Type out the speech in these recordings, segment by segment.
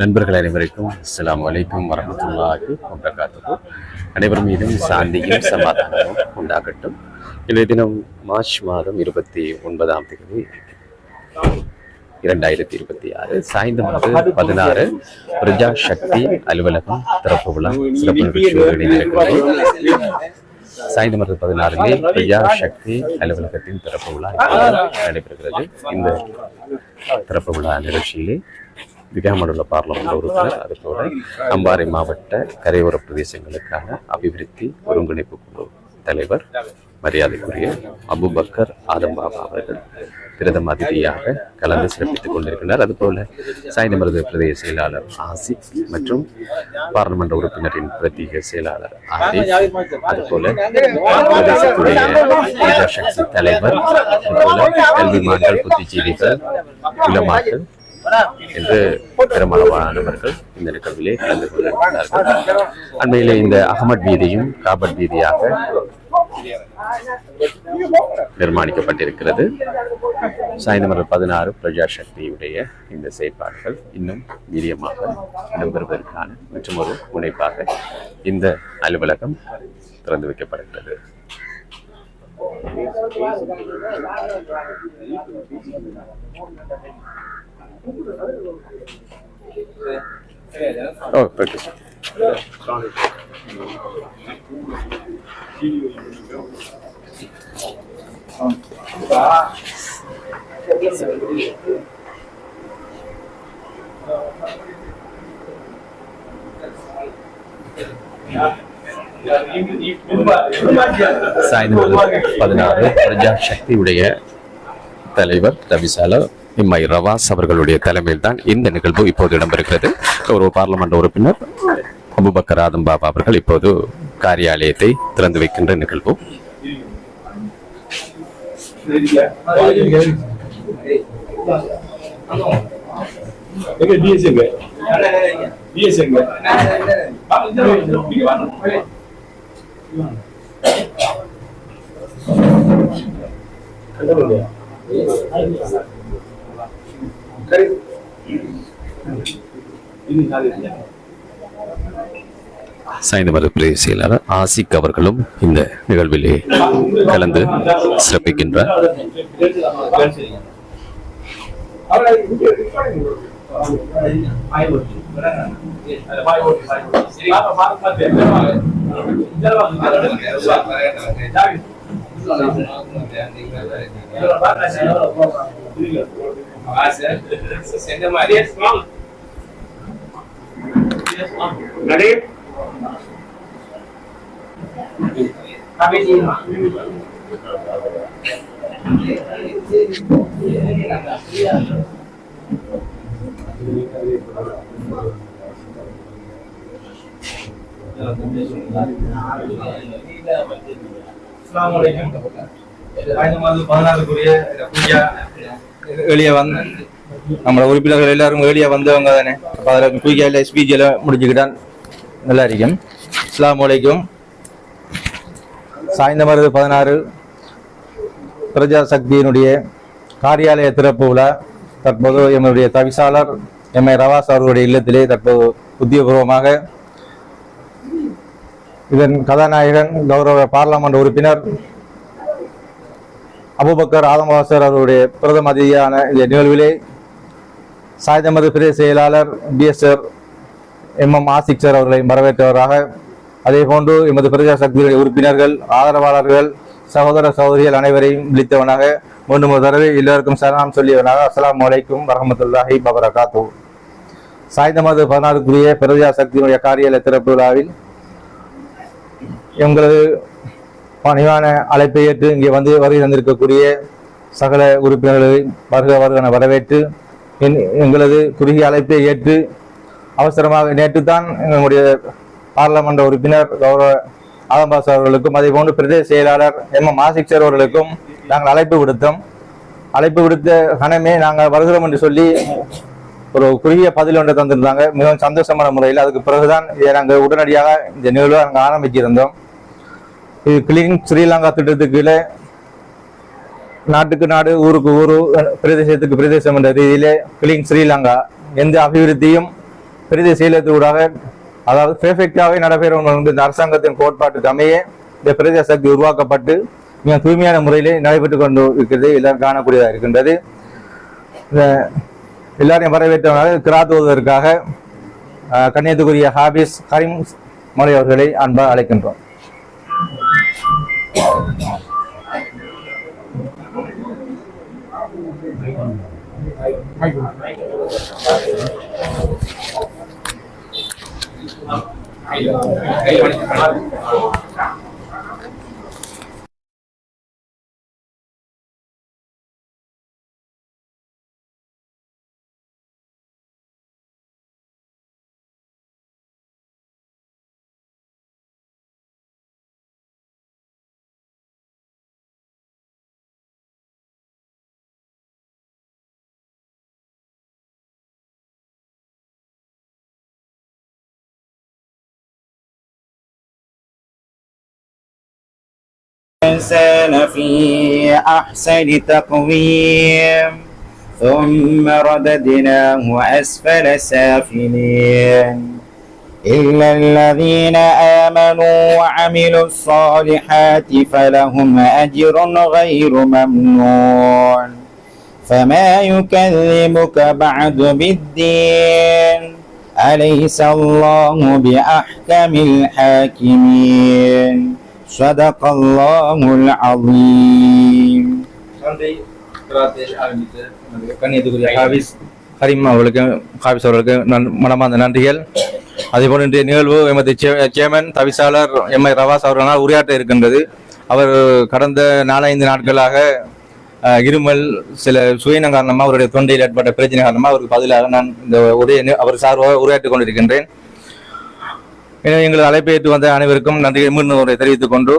நண்பர்கள் அனைவருக்கும் அஸ்ஸலாமு அலைக்கும் வரஹ்மத்துல்லாஹி வபரகாத்துஹு. அனைவர் மீதும் சாந்தியும் சமாதானமும் உண்டாகட்டும். இன்றைய தினம் மார்ச் மாதம் 29ஆம் தேதி 2026 சாயந்தரம் 16 பிரஜா சக்தி அலுவலகம் திறப்பு விழா சிறப்பு நிகழ்ச்சியோடு சாயந்தரம் 16 பிரஜா சக்தி அலுவலகத்தின் திறப்பு விழா நடைபெறுகிறது. இந்த திறப்பு விழா நிகழ்ச்சியிலே விகாமடுள்ள பார்லமெண்ட் உறுப்பினர், அதுபோல அம்பாறை மாவட்ட கரையோர பிரதேசங்களுக்கான அபிவிருத்தி ஒருங்கிணைப்பு குழு தலைவர் மரியாதைக்குரிய அபுபக்கர் ஆதம் பாபா அவர்கள் பிரதம அதிதியாக கலந்து சிறப்பித்துக் கொண்டிருக்கிறார். அதுபோல சாய்ந்தமருது பிரதேச செயலாளர் ஆசிப் மற்றும் பார்லமெண்ட் உறுப்பினரின் பிரத்யேக செயலாளர் ஆரிஃப், அதுபோல பிரதேசத்துடைய சக்தி தலைவர், அதுபோல கல்விமான்கள், புத்திஜீவிகள், உலமாக்கள் என்று பெருமளவானவர்கள் இந்த நிகழ்விலே கலந்து கொண்டிருக்கிறார்கள். அண்மையிலே இந்த அகமட் வீதியும் காபட் வீதியாக நிர்மாணிக்கப்பட்டிருக்கிறது. சாயந்தரம் 16 பிரஜா சக்தியுடைய இந்த செயற்பாடுகள் இன்னும் வீரியமாக இடம்பெறுவதற்கான மற்றும் ஒரு முனைப்பாக இந்த அலுவலகம் திறந்து வைக்கப்படுகிறது. சாயந்தரம் 16 பிரஜா சக்தியுடைய தலைவர் தவிசாளர் இம்மை ரவாஸ் அவர்களுடைய தலைமையில் தான் இந்த நிகழ்வு இப்போது இடம்பெறுகிறது. ஒரு பார்லமெண்ட் உறுப்பினர் அபுபக்கர் ஆதம் பாபா அவர்கள் இப்போது காரியாலயத்தை திறந்து வைக்கின்ற நிகழ்வு. சாய்ந்தமருது பிரதேச செயலாளர் ஆசிக் அவர்களும் இந்த நிகழ்விலே கலந்து சிறப்பிக்கின்றார். வெளியே வந்து நம்மளோட உறுப்பினர்கள் எல்லாரும் வெளியே வந்தவங்க தானே, அதில் குயிக்காக ஸ்பீச்சில் முடிச்சுக்கிட்டான் நல்லா இருக்கும். அஸ்ஸலாமு அலைக்கும். சாய்ந்தமருது 16 பிரஜா சக்தியினுடைய காரியாலய திறப்பு விழா தற்போது எங்களுடைய தவிசாளர் எம்ஐ ரவாஸ் அவர்களுடைய இல்லத்திலே தற்போது உத்தியோகபூர்வமாக இதன் கதாநாயகன் கௌரவ பார்லமெண்ட் உறுப்பினர் அபுபக்கர் ஆதம்வாசர் அவருடைய பிரதம அதிதியான இந்த நிகழ்விலே சாய்ந்தமருது பிரதேச செயலாளர் பிஎஸ்ஆர் எம்எம் ஆசிக் சார் அவர்களை வரவேற்றவராக, அதே போன்று எமது பிரஜா சக்தியுடைய உறுப்பினர்கள், ஆதரவாளர்கள், சகோதர சகோதரிகள் அனைவரையும் விழித்தவனாக மீண்டும் ஒரு தடவை எல்லோருக்கும் சலாம் சொல்லியவனாக அஸ்ஸலாமு அலைக்கும் வரஹ்மத்துல்லாஹி வபரகாத்துஹு. சாய்ந்தமருது 16 பிரஜா சக்தியினுடைய காரியாலய திறப்பு விழாவில் எங்களது பணிவான அழைப்பை ஏற்று இங்கே வந்து வருகை தந்திருக்கக்கூடிய சகல உறுப்பினர்களை வருகன வரவேற்று எங்களது குறுகிய அழைப்பை ஏற்று அவசரமாக நேற்று தான் எங்களுடைய பார்லமெண்ட் உறுப்பினர் கௌரவ ஆதம்பாஸ் அவர்களுக்கும் அதே போன்று பிரதேச செயலாளர் எம்எம் ஆசிக் சார் அவர்களுக்கும் நாங்கள் அழைப்பு விடுத்தோம். அழைப்பு விடுத்த கணமே நாங்கள் வருகிறோம் என்று சொல்லி ஒரு குறுகிய பதில் ஒன்றை தந்திருந்தாங்க, மிகவும் சந்தோஷமான முறையில். அதுக்கு பிறகுதான் இதை நாங்கள் உடனடியாக இந்த நிகழ்வை நாங்கள் ஆரம்பிச்சிருந்தோம். இது கிளீன் ஸ்ரீலங்கா திட்டத்துக்கு கீழே நாட்டுக்கு நாடு ஊருக்கு ஊரு பிரதேசத்துக்கு பிரதேசம் என்ற ரீதியிலே கிளீன் ஸ்ரீலங்கா எந்த அபிவிருத்தியும் பிரதேச செயலத்தூடாக அதாவது பெர்ஃபெக்டாகவே நடைபெறும் இந்த அரசாங்கத்தின் கோட்பாட்டுக்கு அமைய இந்த பிரதேச சக்தி உருவாக்கப்பட்டு மிக தூய்மையான முறையிலே நடைபெற்று கொண்டு இருக்கிறது எல்லாரும் காணக்கூடியதாக இருக்கின்றது. எல்லாரையும் வரவேற்றவர்கள் கிராத்துவதற்காக கண்ணியத்துக்குரிய ஹாபிஸ் கரீம் மலை அவர்களை அன்பாக அழைக்கின்றோம். الإنسان في أحسن تقويم ثم رددناه أسفل سافلين إلا الذين آمنوا وعملوا الصالحات فلهم أجر غير ممنون فما يكذبك بعد بالدين أليس الله بأحكم الحاكمين صدق الله العظيم. கண்ணியத்துக்குரிய ஹாபிஸ் கரீம் அவர்களுக்கு மனமார்ந்த நன்றிகள். அதேபோல் இன்றைய நிகழ்வு எமது சேர்மன் தவிசாளர் எம்ஐ ரவாஸ் அவர்களால் உரையாற்ற இருக்கின்றது. அவர் கடந்த 4-5 நாட்களாக இருமல் சில சுயினம் காரணமாக அவருடைய தொண்டையில் ஏற்பட்ட பிரச்சனை காரணமாக அவருக்கு பதிலாக நான் இந்த அவர் சார்பாக உரையாற்றிக் கொண்டிருக்கின்றேன். எனவே எங்கள் அழைப்பை ஏற்று வந்த அனைவருக்கும் நன்றியை மீண்டும் தெரிவித்துக் கொண்டு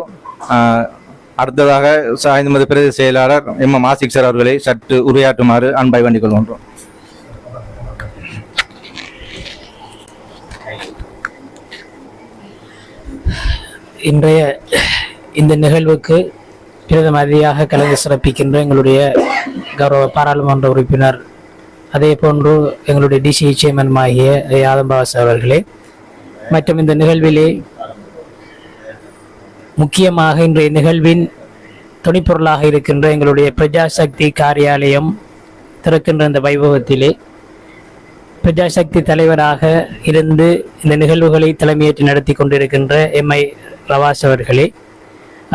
அடுத்ததாக சாய்ந்தமது பிரதேச செயலாளர் எம் மாசிக் சார் அவர்களை சற்று உரையாற்றுமாறு அன்பாய் வேண்டிக் கொள்கின்றோம். இன்றைய இந்த நிகழ்வுக்கு பிரதம அதிதியாக கலந்து சிறப்பிக்கின்ற எங்களுடைய கௌரவ பாராளுமன்ற உறுப்பினர் அதே போன்று எங்களுடைய டிசி சேர்மன் ஆகிய ஆதம்பாஸ் அவர்களே மற்றும் இந்த நிகழ்விலே முக்கியமாக இன்றைய நிகழ்வின் துணைப்பொருளாக இருக்கின்ற எங்களுடைய பிரஜாசக்தி காரியாலயம் திறக்கின்ற இந்த வைபவத்திலே பிரஜாசக்தி தலைவராக இருந்து இந்த நிகழ்வுகளை தலைமையேற்று நடத்தி கொண்டிருக்கின்ற எம்ஐ ரவாஸ் அவர்களே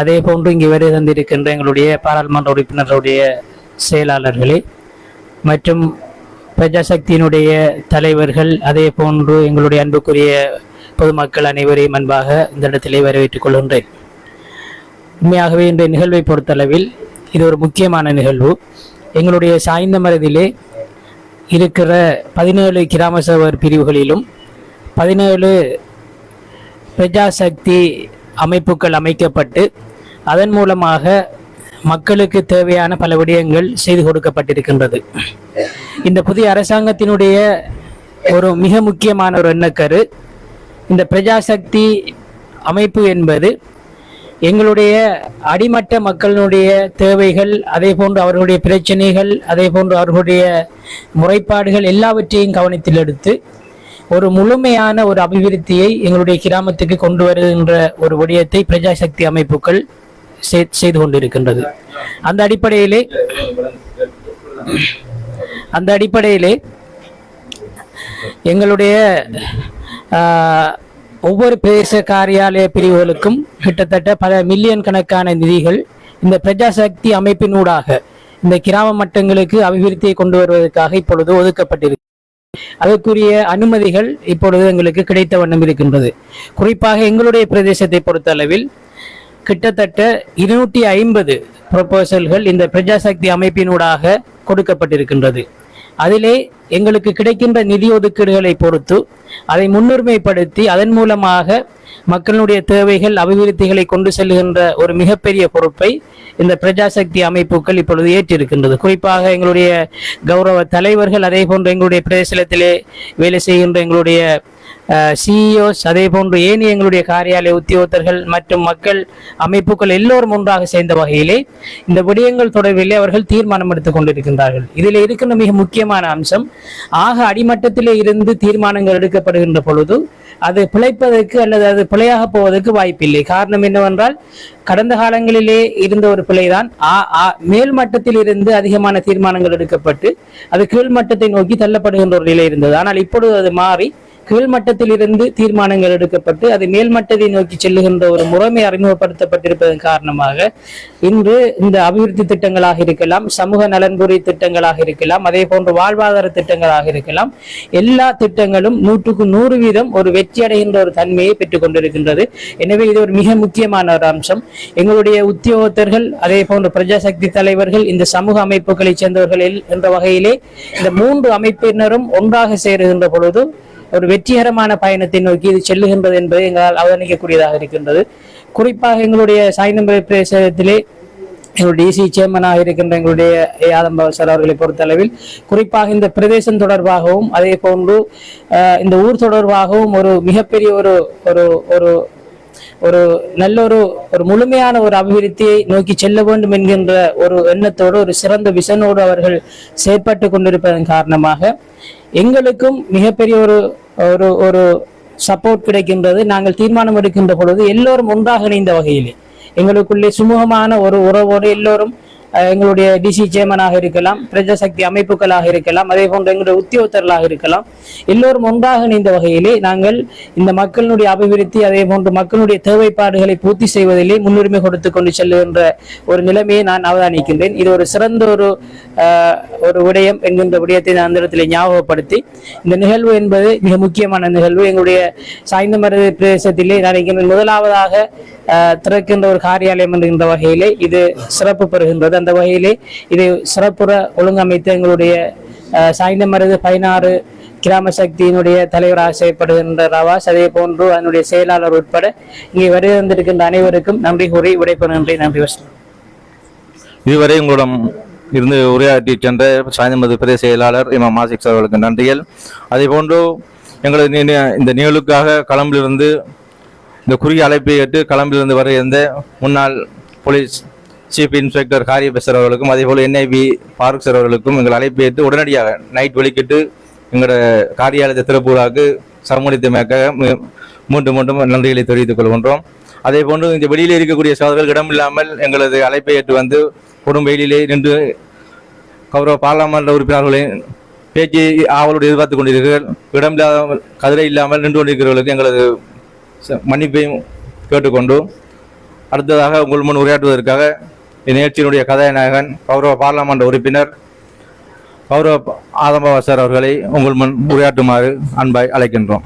அதே போன்று இங்கே வருகை தந்திருக்கின்ற எங்களுடைய பாராளுமன்ற உறுப்பினர்களுடைய செயலாளர்களே மற்றும் பிரஜாசக்தியினுடைய தலைவர்கள் அதே போன்று எங்களுடைய அன்புக்குரிய பொதுமக்கள் அனைவரையும் அன்பாக இந்த இடத்திலே வரவேற்றுக் கொள்கின்றேன். உண்மையாகவே இந்த நிகழ்வை பொறுத்தளவில் இது ஒரு முக்கியமான நிகழ்வு. எங்களுடைய சாய்ந்தமரதிலே இருக்கிற 17 கிராம சபர் பிரிவுகளிலும் 17 பிரஜாசக்தி அமைப்புகள் அமைக்கப்பட்டு அதன் மூலமாக மக்களுக்கு தேவையான பல விடயங்கள் செய்து கொடுக்கப்பட்டிருக்கின்றது. இந்த புதிய அரசாங்கத்தினுடைய ஒரு மிக முக்கியமான ஒரு எண்ணக்கரு இந்த பிரஜாசக்தி அமைப்பு என்பது எங்களுடைய அடிமட்ட மக்களுடைய தேவைகள் அதே போன்று அவர்களுடைய பிரச்சனைகள் அதே போன்று அவர்களுடைய முறைப்பாடுகள் எல்லாவற்றையும் கவனத்தில் எடுத்து ஒரு முழுமையான ஒரு அபிவிருத்தியை எங்களுடைய கிராமத்துக்கு கொண்டு வருகின்ற ஒரு விடயத்தை பிரஜாசக்தி அமைப்புகள் செய்து கொண்டிருக்கின்றது. அந்த அடிப்படையிலே எங்களுடைய ஒவ்வொரு பிரதேச காரியாலய பிரிவுகளுக்கும் கிட்டத்தட்ட பல மில்லியன் கணக்கான நிதிகள் இந்த பிரஜாசக்தி அமைப்பினூடாக இந்த கிராம மட்டங்களுக்கு அபிவிருத்தியை கொண்டு வருவதற்காக இப்பொழுது ஒதுக்கப்பட்டிருக்கு. அதற்குரிய அனுமதிகள் இப்பொழுது எங்களுக்கு கிடைத்த வண்ணம் இருக்கின்றது. குறிப்பாக எங்களுடைய பிரதேசத்தை பொறுத்த அளவில் கிட்டத்தட்ட 250 ப்ரொபோசல்கள் இந்த பிரஜாசக்தி அமைப்பினூடாக கொடுக்கப்பட்டிருக்கின்றது. அதிலே எங்களுக்கு கிடைக்கின்ற நிதி ஒதுக்கீடுகளை பொறுத்து அதை முன்னுரிமைப்படுத்தி அதன் மூலமாக மக்களுடைய தேவைகள் அபிவிருத்திகளை கொண்டு செல்லுகின்ற ஒரு மிகப்பெரிய பொறுப்பை இந்த பிரஜாசக்தி அமைப்புகள் இப்பொழுது ஏற்றிருக்கின்றது. குறிப்பாக எங்களுடைய கௌரவ தலைவர்கள், அதே போன்று எங்களுடைய பிரதேசத்திலே வேலை செய்கின்ற எங்களுடைய சிஇஓஸ், அதே போன்று ஏனைய எங்களுடைய காரியாலய உத்தியோகத்தர்கள் மற்றும் மக்கள் அமைப்புகள் எல்லோரும் ஒன்றாக சேர்ந்த வகையிலே இந்த விடயங்கள் தொடர்பிலே அவர்கள் தீர்மானம் எடுத்துக் கொண்டிருக்கின்றார்கள். இதில் இருக்கின்ற மிக முக்கியமான அம்சம், ஆக அடிமட்டத்திலே இருந்து தீர்மானங்கள் எடுக்கப்படுகின்ற பொழுது அது பிழைப்பதற்கு அல்லது அது பிழையாக போவதற்கு வாய்ப்பில்லை. காரணம் என்னவென்றால், கடந்த காலங்களிலே இருந்த ஒரு பிழைதான் மேல் மட்டத்தில் இருந்து அதிகமான தீர்மானங்கள் எடுக்கப்பட்டு அது கீழ்மட்டத்தை நோக்கி தள்ளப்படுகின்ற ஒரு நிலை இருந்தது. ஆனால் இப்பொழுது அது மாறி கீழ்மட்டத்தில் இருந்து தீர்மானங்கள் எடுக்கப்பட்டு அது மேல்மட்டத்தை நோக்கி செல்லுகின்ற ஒரு முறைமை அறிமுகப்படுத்தப்பட்டிருப்பதன் காரணமாக இன்று இந்த அபிவிருத்தி திட்டங்களாக இருக்கலாம், சமூக நலன்புரி திட்டங்களாக இருக்கலாம், அதே போன்று வாழ்வாதார திட்டங்களாக இருக்கலாம், எல்லா திட்டங்களும் 100% ஒரு வெற்றி அடைகின்ற ஒரு தன்மையை பெற்றுக் கொண்டிருக்கின்றது. எனவே இது ஒரு மிக முக்கியமான ஒரு அம்சம். எங்களுடைய உத்தியோகத்தர்கள், அதே போன்று பிரஜாசக்தி தலைவர்கள், இந்த சமூக அமைப்புகளை சேர்ந்தவர்கள் என்ற வகையிலே இந்த 3 அமைப்பினரும் ஒன்றாக சேருகின்ற பொழுது ஒரு வெற்றிகரமான பயணத்தை நோக்கி இது செல்லுகின்றது என்பதை எங்களால் அவதானிக்கக்கூடியதாக இருக்கின்றது. குறிப்பாக எங்களுடைய சாய்ந்தமருது பிரதேசத்திலே எங்களுடைய டிசி சேர்மனாக இருக்கின்ற எங்களுடைய ஆதம்பவர் சார் அவர்களை பொறுத்தளவில் குறிப்பாக இந்த பிரதேசம் தொடர்பாகவும் அதே போன்று இந்த ஊர் தொடர்பாகவும் ஒரு மிகப்பெரிய ஒரு ஒரு ஒரு ஒரு நல்ல ஒரு முழுமையான ஒரு அபிவிருத்தியை நோக்கி செல்ல வேண்டும் என்கின்ற ஒரு எண்ணத்தோடு, ஒரு சிறந்த விசனோடு அவர்கள் செயற்பட்டு கொண்டிருப்பதன் காரணமாக எங்களுக்கும் மிகப்பெரிய ஒரு ஒரு ஒரு சப்போர்ட் கிடைக்கின்றது. நாங்கள் தீர்மானம் எடுக்கின்ற பொழுது எல்லோரும் ஒன்றாக இணைந்த வகையிலே எங்களுக்குள்ளே சுமூகமான ஒரு உறவோடு எல்லோரும் எங்களுடைய டிசி சேர்மனாக இருக்கலாம், பிரஜாசக்தி அமைப்புகளாக இருக்கலாம், அதே போன்று எங்களுடைய உத்தியோகத்தர்களாக இருக்கலாம், எல்லோரும் ஒன்றாக இணைந்த வகையிலே நாங்கள் இந்த மக்களுடைய அபிவிருத்தி அதே போன்று மக்களுடைய தேவைப்பாடுகளை பூர்த்தி செய்வதிலே முன்னுரிமை கொடுத்து கொண்டு செல்லுகின்ற ஒரு நிலைமையை நான் அவதானிக்கின்றேன். இது ஒரு சிறந்த ஒரு விடயம் என்கின்ற விடயத்தை நான் அந்த இடத்திலே ஞாபகப்படுத்தி, இந்த நிகழ்வு என்பது மிக முக்கியமான நிகழ்வு. எங்களுடைய சாய்ந்தமருது பிரதேசத்திலே நான் முதலாவதாக திறக்கின்ற ஒரு காரியாலயம் என்கின்ற வகையிலே இது சிறப்பு பெறுகின்றது. அந்த வகையிலே இது சிறப்புற ஒழுங்கமைத்து எங்களுடைய சாய்ந்தமருது 16 கிராம சக்தியினுடைய தலைவராக செயல்படுகின்ற ரவாஸ், அதே போன்று அதனுடைய செயலாளர் உட்பட இங்கே வருகின்றிருக்கின்ற அனைவருக்கும் நன்றி கூறி விடைபெறுகின்றேன். நன்றி வசனம். இதுவரை உங்களிடம் இருந்து உரையாற்றி சென்ற சாய்ந்தமருது பிரதேச செயலாளர் இமாம் மாசிக் அவர்களுக்கு நன்றிகள். அதே போன்று எங்களது இந்த நிகழ்வுக்காக களம்பிலிருந்து இந்த குறுகிய அழைப்பை ஏற்று களம்பிலிருந்து வர இருந்த முன்னாள் போலீஸ் சீஃப் இன்ஸ்பெக்டர் காரியபேசர் அவர்களுக்கும் அதே போல் என்ஐபி ஃபாரூக் சார் அவர்களுக்கும் எங்கள் அழைப்பை ஏற்று உடனடியாக நைட் வெளிக்கிட்டு எங்களோட காரியாலயத்தை திறப்புகளாக சமூகத்தமைக்காக மீண்டும் நன்றிகளை தெரிவித்துக் கொள்கின்றோம். அதே போன்று இந்த வெளியிலே இருக்கக்கூடிய சகோதரர்கள் இடமில்லாமல் எங்களது அழைப்பை ஏற்று வந்து குடும்ப வெயிலே நின்று கௌரவ பாராளுமன்ற உறுப்பினர்களின் பேச்சு ஆவலோடு எதிர்பார்த்து கொண்டிருக்கிறீர்கள். இடமில்லாத கதிரை இல்லாமல் நின்று கொண்டிருக்கிறவர்களுக்கு எங்களது மன்னிப்பையும் கேட்டுக்கொண்டு அடுத்ததாக உங்கள் முன் உரையாற்றுவதற்காக இந்நிகழ்ச்சியினுடைய கதாநாயகன் கௌரவ பாராளுமன்ற உறுப்பினர் கௌரவ ஆதம்பவர் சார் அவர்களை உங்கள் முன் உரையாற்றுமாறு அன்பாய் அழைக்கின்றோம்.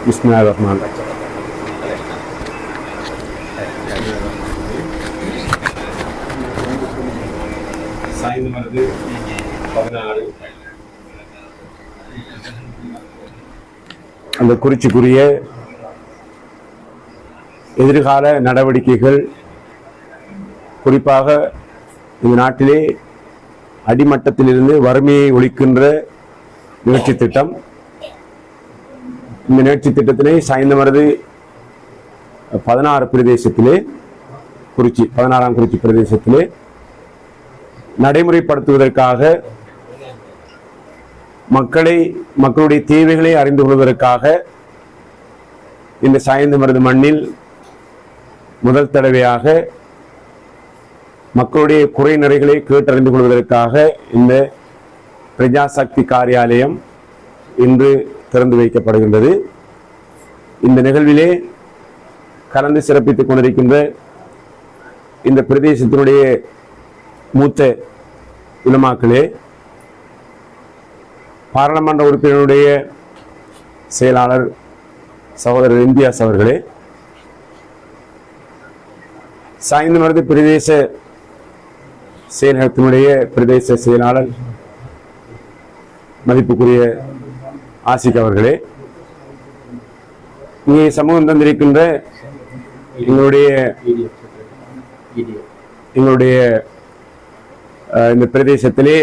Bismillahirrahmanirrahim. சாய்ந்தமருது 16 அந்த குறிச்சிக்குரிய எதிர்கால நடவடிக்கைகள், குறிப்பாக இந்த நாட்டிலே அடிமட்டத்திலிருந்து வறுமையை ஒழிக்கின்ற முயற்சி திட்டம். இந்த நிகழ்ச்சி திட்டத்தினை சாய்ந்தமருது 16 பிரதேசத்திலே குறிச்சி 16ஆம் குறிச்சி பிரதேசத்திலே நடைமுறைப்படுத்துவதற்காக மக்களுடைய தேவைகளை அறிந்து கொள்வதற்காக இந்த சாய்ந்தமருது மண்ணில் முதல் தடவையாக மக்களுடைய குறை நிறைகளை கேட்டறிந்து கொள்வதற்காக இந்த பிரஜாசக்தி காரியாலயம் இன்று திறந்து வைக்கப்படுகின்றது. இந்த நிகழ்விலே கலந்து சிறப்பித்துக் கொண்டிருக்கின்ற இந்த பிரதேசத்தினுடைய மூத்த உலமாக்களே, பாராளுமன்ற உறுப்பினருடைய செயலாளர் சகோதரர் இந்தியாஸ் அவர்களே, சாய்ந்தமருது பிரதேச செயலகத்தினுடைய பிரதேச செயலாளர் மதிப்புக்குரிய ஆசிக் அவர்களே, இங்கே சமூகம் தந்திருக்கின்ற எங்களுடைய இந்த பிரதேசத்திலே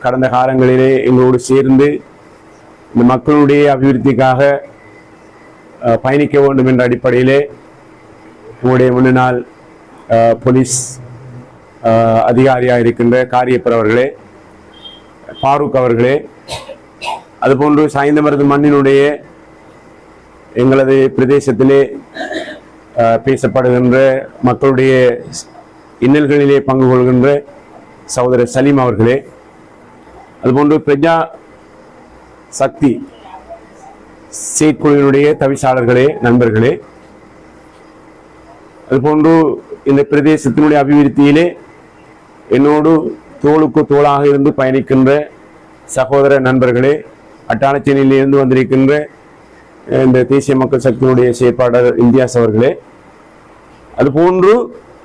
கடந்த காலங்களிலே எங்களோடு சேர்ந்து இந்த மக்களுடைய அபிவிருத்திக்காக பயணிக்க வேண்டும் என்ற அடிப்படையிலே உங்களுடைய முன்னாள் போலீஸ் அதிகாரியாக இருக்கின்ற காரியப்பர் அவர்களே, ஃபாரூக் அவர்களே, அதுபோன்று சாய்ந்தமருது மண்ணினுடைய எங்களது பிரதேசத்திலே பேசப்படுகின்ற மக்களுடைய இன்னல்களிலே பங்கு கொள்கின்ற சகோதரர் சலீம் அவர்களே, அதுபோன்று பிரஜா சக்தி செயற்குழுவினுடைய தவிசாளர்களே, நண்பர்களே, அதுபோன்று இந்த பிரதேசத்தினுடைய அபிவிருத்தியிலே என்னோடு தோளுக்கு தோளாக இருந்து பயணிக்கின்ற சகோதர நண்பர்களே, அட்டாளச்சேனியிலிருந்து வந்திருக்கின்ற இந்த தேசிய மக்கள் சக்தியினுடைய செயற்பாளர் இந்தியாஸ் அவர்களே, அதுபோன்று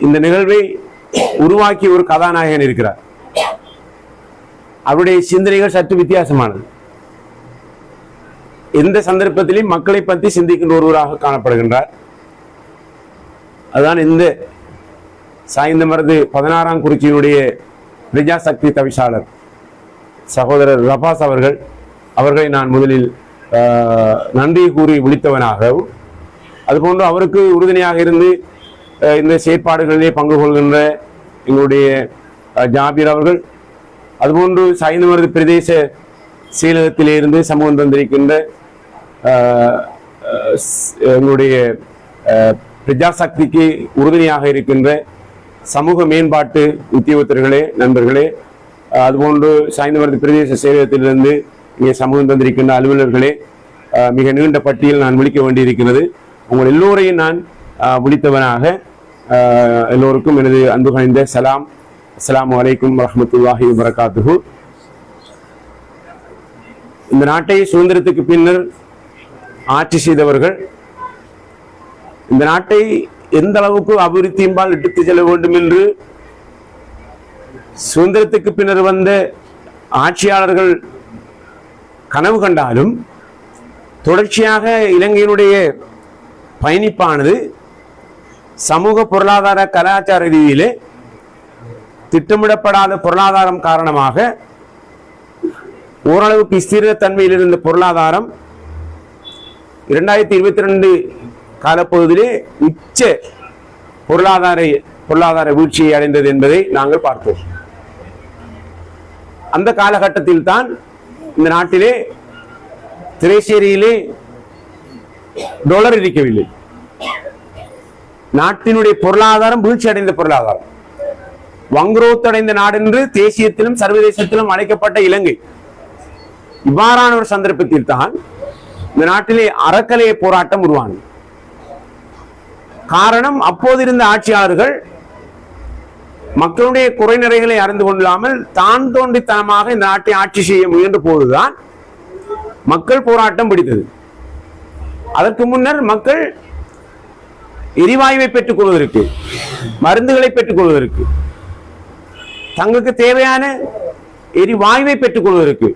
இந்த நிகழ்வை உருவாக்கி ஒரு கதாநாயகன் இருக்கிறார். அவருடைய சிந்தனைகள் சற்று வித்தியாசமானது. எந்த சந்தர்ப்பத்திலும் மக்களை பற்றி சிந்திக்கின்ற ஒருவராக காணப்படுகின்றார். அதுதான் இந்த சாய்ந்தமருது 16ஆம் குறிச்சியினுடைய பிரஜா சக்தி தவிசாளர் சகோதரர் ரபாஸ் அவர்களை நான் முதலில் நன்றி கூறி விழித்தவனாகவும், அதுபோன்று அவருக்கு உறுதுணையாக இருந்து இந்த செயற்பாடுகளிலே பங்கு கொள்கின்ற எங்களுடைய ஜாபீர் அவர்கள், அதுபோன்று சாய்ந்தமருது பிரதேச செயலகத்திலே இருந்து சமூகம் தந்திருக்கின்ற எங்களுடைய பிரஜாசக்திக்கு உறுதுணையாக இருக்கின்ற சமூக மேம்பாட்டு உத்தியோகத்தர்களே, நண்பர்களே, அதுபோன்று சாய்ந்தமருது பிரதேச செயலகத்திலிருந்து இங்கே சமூகம் தந்திருக்கின்ற அலுவலர்களே, மிக நீண்ட பட்டியல் நான் விழிக்க வேண்டியிருக்கிறது. உங்கள் எல்லோரையும் நான் விழித்தவனாக எல்லோருக்கும் எனது அன்பு கணிந்த சலாம். அஸ்ஸலாமு அலைக்கும் வரஹ்மத்துல்லாஹி வபரகாத்துஹு. இந்த நாட்டை சுதந்திரத்துக்கு பின்னர் ஆட்சி செய்தவர்கள் இந்த நாட்டை எந்த அளவுக்கு அபிவிருத்தியின்பால் இட்டுத்து செல்ல வேண்டும் என்று சுதந்திரத்துக்கு பின்னர் வந்த ஆட்சியாளர்கள் கனவு கண்டாலும் தொடர்ச்சியாக இலங்கையினுடைய பயணிப்பானது சமூக பொருளாதார கலாச்சார ரீதியிலே திட்டமிடப்படாத பொருளாதாரம் காரணமாக ஓரளவுக்கு ஸ்திரத்தன்மையில் இருந்த பொருளாதாரம் 2022 காலப்பகுதியிலே உச்ச பொருளாதார வீழ்ச்சியை அடைந்தது என்பதை நாங்கள் பார்த்தோம். அந்த காலகட்டத்தில் தான் இந்த நாட்டிலே திரைசேரியிலே டாலர் இருக்கவில்லை. நாட்டினுடைய பொருளாதாரம் வீழ்ச்சி அடைந்த பொருளாதாரம், வங்குரோத்தடைந்த நாடு என்று தேசியத்திலும் சர்வதேசத்திலும் அழைக்கப்பட்ட இலங்கை. இவ்வாறான ஒரு சந்தர்ப்பத்தில் தான் இந்த நாட்டிலே அறக்கலைய போராட்டம் உருவானது. காரணம், அப்போது இருந்த ஆட்சியாளர்கள் மக்களுடைய குறைநிறைகளை அறிந்து கொள்ளாமல் தான் தோன்றித்தனமாக இந்த நாட்டை ஆட்சி செய்ய முயன்ற போதுதான் மக்கள் போராட்டம் பிடித்தது. அதற்கு முன்னர் மக்கள் எரிவாயுவை பெற்றுக் கொள்வதற்கு, மருந்துகளை பெற்றுக் கொள்வதற்கு, தங்களுக்கு தேவையான எரிவாயுவை பெற்றுக் கொள்வதற்கு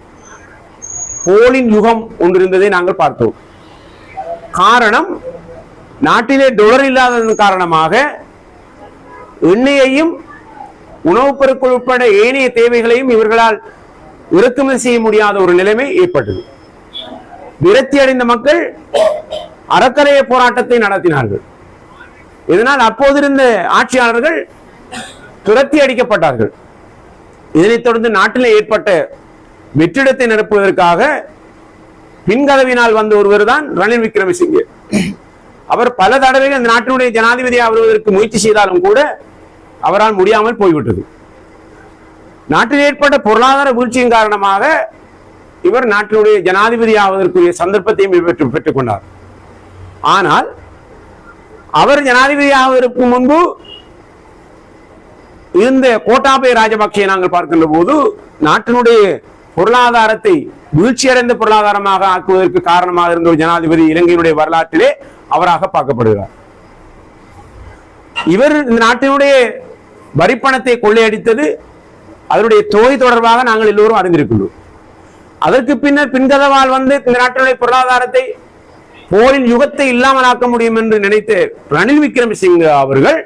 போலின் யுகம் ஒன்று இருந்ததை நாங்கள் பார்த்தோம். காரணம், நாட்டிலே டாலர் இல்லாததன் காரணமாக எண்ணெயையும் உணவுப் பொருட்கள் உட்பட ஏனைய தேவைகளையும் இவர்களால் இறக்குமதி செய்ய முடியாத ஒரு நிலைமை ஏற்பட்டது. விரக்தி அடைந்த மக்கள் அறக்கலைய போராட்டத்தை நடத்தினார்கள். இதனால் அப்போது இருந்த ஆட்சியாளர்கள் துரத்தி அடிக்கப்பட்டார்கள். இதனைத் தொடர்ந்து நாட்டிலே ஏற்பட்ட வெற்றிடத்தை நிரப்புவதற்காக பின்கதவினால் வந்த ஒருவர் தான் ரணில் விக்ரமசிங்கே. அவர் பல தடவைகள் அந்த நாட்டினுடைய ஜனாதிபதியாக வருவதற்கு முயற்சி செய்தாலும் கூட அவரால் முடியாமல் போய்விட்டது. நாட்டில் ஏற்பட்ட பொருளாதார வீழ்ச்சியின் காரணமாக இவர் நாட்டினுடைய ஜனாதிபதி ஆவதற்குரிய சந்தர்ப்பத்தையும் பெற்றுக் கொண்டார். ஆனால் அவர் ஜனாதிபதியாக இருக்கும் முன்பு இருந்த கோட்டாபய ராஜபக்சே நாங்கள் பார்க்கின்ற போது நாட்டினுடைய பொருளாதாரத்தை வீழ்ச்சியடைந்த பொருளாதாரமாக ஆக்குவதற்கு காரணமாக இருந்த ஒரு ஜனாதிபதி இலங்கையினுடைய வரலாற்றிலே அவராக பார்க்கப்படுகிறார். இவர் இந்த நாட்டினுடைய வரிப்பணத்தை கொள்ளையடித்தது அதனுடைய தொகை தொடர்பாக நாங்கள் எல்லோரும் அறிந்திருக்கின்றோம். அதற்கு பின்னர் பின்கதவால் வந்து இந்த நாட்டினுடைய பொருளாதாரத்தை போரின் யுகத்தை இல்லாமல் ஆக்க முடியும் என்று நினைத்த ரணில் விக்ரமசிங்க அவர்கள்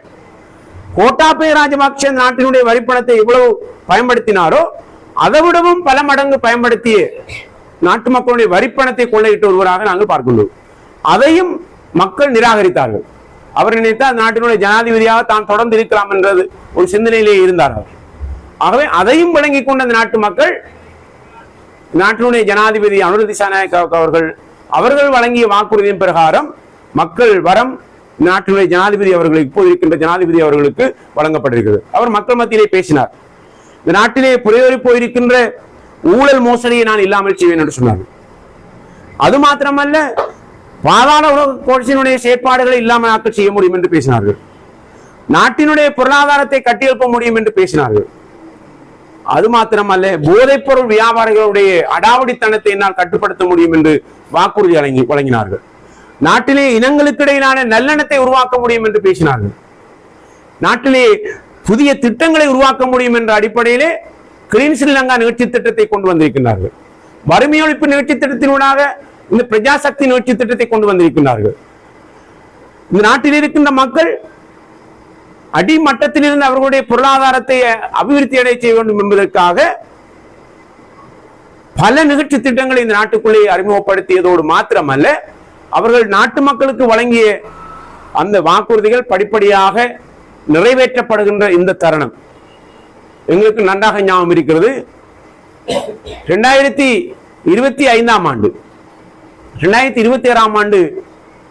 கோட்டாபய ராஜபக்சே நாட்டினுடைய வரிப்பணத்தை எவ்வளவு பயன்படுத்தினாரோ அதை விடவும் பல மடங்கு பயன்படுத்திய நாட்டு மக்களுடைய வரிப்பணத்தை கொள்ளையிட்ட ஒருவராக நாங்கள் பார்க்கின்றோம். அதையும் மக்கள் நிராகரித்தார்கள். அவர் நினைத்தால் நாட்டினுடைய ஜனாதிபதியாக தான் தொடர்ந்து இருக்கலாம் என்றது ஒரு சிந்தனையிலே இருந்தார்கள். ஆகவே அதையும் விளங்கிக் கொண்ட அந்த நாட்டு மக்கள் நாட்டினுடைய ஜனாதிபதி அனுர திசாநாயக்க அவர்கள் வழங்கிய வாக்குறுதியின் பிரகாரம் மக்கள் வரம் நாட்டினுடைய ஜனாதிபதி அவர்களுக்கு இப்போது இருக்கின்ற ஜனாதிபதி அவர்களுக்கு வழங்கப்பட்டிருக்கிறது. அவர் மக்கள் மத்தியிலே பேசினார். இந்த நாட்டிலே புரையோறி போயிருக்கின்ற ஊழல் மோசடியை நான் இல்லாமல் செய்வேன் என்று சொன்னார். அது மாத்திரமல்ல, பாதாள உலக கோட்சியினுடைய செயற்பாடுகளை இல்லாமல் ஆக்க செய்ய முடியும் என்று பேசினார்கள். நாட்டினுடைய பொருளாதாரத்தை கட்டியெழுப்ப முடியும் என்று பேசினார்கள். அது மாத்திரமல்ல, போதைப் பொருள் வியாபாரிகளுடைய அடாவடித்தனத்தை என்னால் கட்டுப்படுத்த முடியும் என்று வாக்குறுதி வழங்கினார்கள். நாட்டிலே இனங்களுக்கு இடையிலான நல்லெண்ணத்தை உருவாக்க முடியும் என்று பேசினார்கள். நாட்டிலே புதிய திட்டங்களை உருவாக்க முடியும் என்ற அடிப்படையிலே கிளீன் ஸ்ரீலங்கா நிகழ்ச்சி திட்டத்தை கொண்டு வந்திருக்கிறார்கள். வறுமை ஒழிப்பு நிகழ்ச்சி திட்டத்தினூடாக இந்த பிரஜாசக்தி நிகழ்ச்சி திட்டத்தை கொண்டு வந்திருக்கிறார்கள். இந்த நாட்டில் இருக்கின்ற மக்கள் அடிமட்டத்தில் இருந்து அவர்களுடைய பொருளாதாரத்தை அபிவிருத்தி அடைய செய்ய வேண்டும் என்பதற்காக பல நிகழ்ச்சி திட்டங்களை இந்த நாட்டுக்குள்ளே அறிமுகப்படுத்தியதோடு மாத்திரமல்ல, அவர்கள் நாட்டு மக்களுக்கு வழங்கிய அந்த வாக்குறுதிகள் படிப்படியாக நிறைவேற்றப்படுகின்ற இந்த தருணம் எங்களுக்கு நன்றாக ஞாபகம் இருக்கிறது. 2025ஆம் ஆண்டு 2026ஆம் ஆண்டு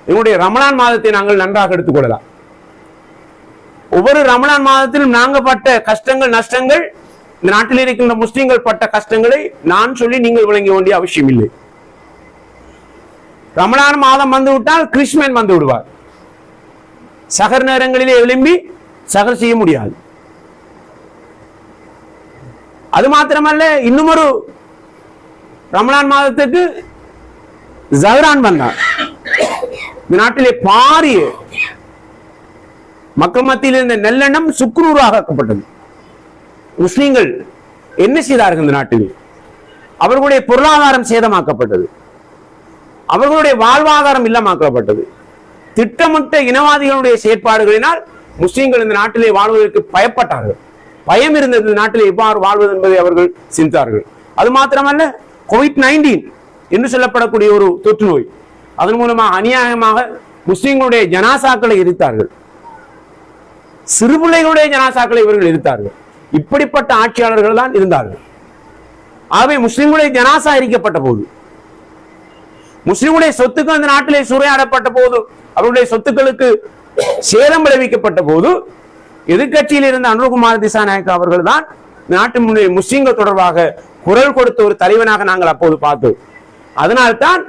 எங்களுடைய ரமலான் மாதத்தை நாங்கள் நன்றாக எடுத்துக்கொள்ளலாம். ஒவ்வொரு ரமலான் மாதத்திலும் நாங்கள் பட்ட கஷ்டங்கள் நஷ்டங்கள், இந்த நாட்டில் இருக்கின்ற முஸ்லிம்கள் பட்ட கஷ்டங்களை நான் சொல்லி நீங்கள் விளங்க வேண்டிய அவசியம் இல்லை. ரமலான் மாதம் வந்துவிட்டால் கிறிஸ்மன் வந்து விடுவார். சகர் நேரங்களிலே எழும்பி சகர் செய்ய முடியாது. அது மாத்திரமல்ல, இன்னும் ஒரு ரமலான் மாதத்துக்கு ஜஹரான் வந்தார். இந்த நாட்டிலே பாரிய மக்கள் மத்தியில் இருந்த நல்லெண்ணம் சுக்குநூறாக்கப்பட்டது. முஸ்லிம்கள் என்ன செய்தார்கள்? இந்த நாட்டில் அவர்களுடைய பொருளாதாரம் சேதமாக்கப்பட்டது, அவர்களுடைய வாழ்வாதாரம் இல்லமாக்கப்பட்டது. திட்டமிட்ட இனவாதிகளுடைய செயற்பாடுகளினால் முஸ்லிம்கள் இந்த நாட்டிலே வாழ்வதற்கு பயப்பட்டார்கள். பயம் இருந்தது, இந்த நாட்டிலே எவ்வாறு வாழ்வது என்பதை அவர்கள் சிந்தித்தார்கள். அது மாத்திரமல்ல, COVID-19 என்று சொல்லப்படக்கூடிய ஒரு தொற்று நோய், அதன் மூலமாக அநியாயமாக முஸ்லிம்களுடைய ஜனாசாக்களை எரித்தார்கள். சிறுபிள்ளைகளுடைய ஜனாசாக்களை இவர்கள் எரித்தார்கள். இப்படிப்பட்ட ஆட்சியாளர்கள் தான் இருந்தார்கள். ஆகவே முஸ்லிம்களுடைய ஜனாசா எரிக்கப்பட்ட போது, முஸ்லிம்களுடைய சொத்துக்கள் அந்த நாட்டிலே சூறையாடப்பட்ட போது, அவருடைய சொத்துக்களுக்கு சேதம் விளைவிக்கப்பட்ட போது, எதிர்கட்சியில் இருந்த அனுரகுமார திசாநாயக்க அவர்கள் தான் நாட்டினுடைய முஸ்லிம்கள் தொடர்பாக குரல் கொடுத்த ஒரு தலைவனாக நாங்கள் அப்போது பார்த்தோம். அதனால்தான்